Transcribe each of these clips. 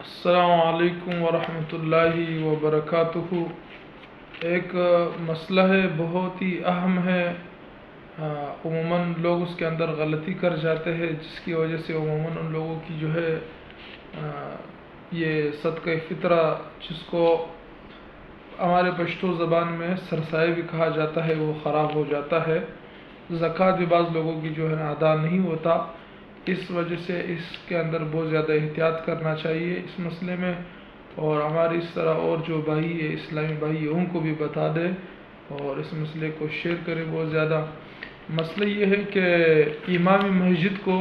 السلام علیکم ورحمۃ اللہ وبرکاتہ۔ ایک مسئلہ ہے، بہت ہی اہم ہے۔ عموماً لوگ اس کے اندر غلطی کر جاتے ہیں، جس کی وجہ سے عموماً ان لوگوں کی جو ہے یہ صدقہ فطرہ، جس کو ہمارے پشتو زبان میں سرسائے بھی کہا جاتا ہے، وہ خراب ہو جاتا ہے۔ زکوٰۃ بھی بعض لوگوں کی جو ہے ادا نہیں ہوتا۔ اس وجہ سے اس کے اندر بہت زیادہ احتیاط کرنا چاہیے اس مسئلے میں، اور ہماری اس طرح اور جو بھائی ہے، اسلامی بھائی ہے، ان کو بھی بتا دے اور اس مسئلے کو شیئر کرے بہت زیادہ۔ مسئلہ یہ ہے کہ امام مسجد کو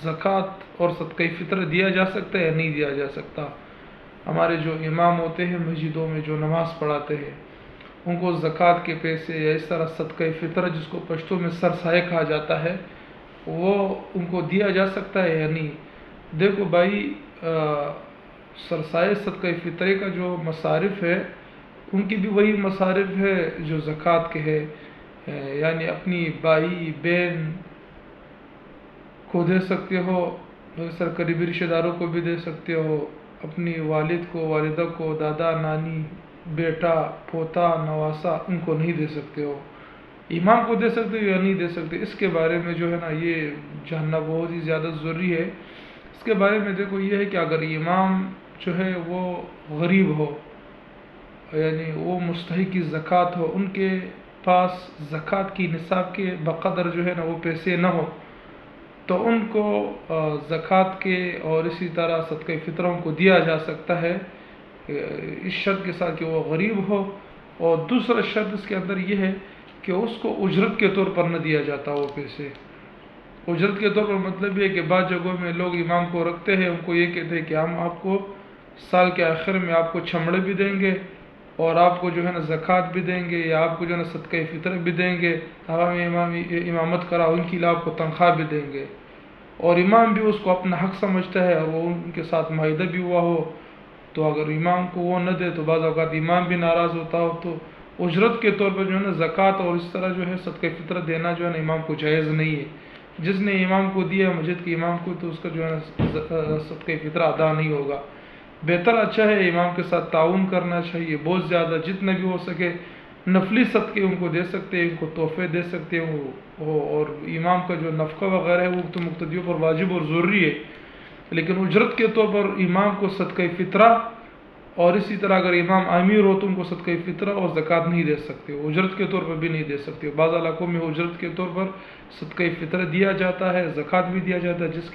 زکوٰۃ اور صدقہ فطر دیا جا سکتا ہے یا نہیں دیا جا سکتا۔ ہمارے جو امام ہوتے ہیں مسجدوں میں، جو نماز پڑھاتے ہیں، ان کو زکوٰۃ کے پیسے یا اس طرح صدقہ فطر، جس کو پشتو میں سرسائے کہا جاتا ہے، وہ ان کو دیا جا سکتا ہے یا نہیں؟ دیکھو بھائی، سرسائے صدقہ فطرے کا جو مصارف ہے، ان کی بھی وہی مصارف ہے جو زکوٰۃ کے ہے، یعنی اپنی بھائی بہن کو دے سکتے ہو، سر قریبی رشتہ داروں کو بھی دے سکتے ہو، اپنی والد کو، والدہ کو، دادا نانی، بیٹا پوتا نواسا، ان کو نہیں دے سکتے ہو۔ امام کو دے سکتے ہو یا نہیں دے سکتے، اس کے بارے میں جو ہے نا یہ جاننا بہت ہی زیادہ ضروری ہے۔ اس کے بارے میں دیکھو یہ ہے کہ اگر امام جو ہے وہ غریب ہو، یعنی وہ مستحق زکوٰۃ ہو، ان کے پاس زکوٰۃ کی نصاب کے بقدر جو ہے نا وہ پیسے نہ ہو، تو ان کو زکوٰۃ کے اور اسی طرح صدقہ فطروں کو دیا جا سکتا ہے، اس شرط کے ساتھ کہ وہ غریب ہو۔ اور دوسرا شرط اس کے اندر یہ ہے کہ اس کو اجرت کے طور پر نہ دیا جاتا وہ پیسے۔ اجرت کے طور پر مطلب یہ ہے کہ بعض جگہوں میں لوگ امام کو رکھتے ہیں، ان کو یہ کہتے ہیں کہ ہم آپ کو سال کے آخر میں آپ کو چمڑے بھی دیں گے، اور آپ کو جو ہے نا زکوٰۃ بھی دیں گے، یا آپ کو جو ہے نا صدقہ فطر بھی دیں گے، امامت کرا ان کے لیے آپ کو تنخواہ بھی دیں گے، اور امام بھی اس کو اپنا حق سمجھتا ہے، اور وہ ان کے ساتھ معاہدہ بھی ہوا ہو، تو اگر امام کو وہ نہ دے تو بعض اوقات امام بھی ناراض ہوتا ہو، تو اجرت کے طور پر جو ہے نا زکوٰۃ اور اس طرح جو ہے صدقہ فطر دینا جو ہے نا امام کو جائز نہیں ہے۔ جس نے امام کو دیا ہے، مسجد کے امام کو، تو اس کا جو ہے نا صدقہ فطر ادا نہیں ہوگا۔ بہتر اچھا ہے امام کے ساتھ تعاون کرنا چاہیے، بہت زیادہ جتنا بھی ہو سکے نفلی صدقے ان کو دے سکتے ہیں، ان کو تحفے دے سکتے ہیں، اور امام کا جو نفقہ وغیرہ ہے وہ تو مقتدیوں پر واجب اور ضروری ہے، لیکن اجرت کے طور پر امام کو صدقہ فطرہ، اور اسی طرح اگر امام امیر ہو تو ان کو صدقہ فطرہ اور زکوٰۃ نہیں دے سکتے، اجرت کے طور پر بھی نہیں دے سکتے۔ بعض علاقوں میں اجرت کے طور پر صدقہ فطر دیا جاتا ہے، زکوٰۃ بھی دیا جاتا ہے، جس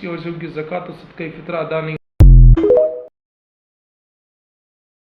کی وجہ سے ان کی زکوٰۃ اور صدقہ فطرہ ادا نہیں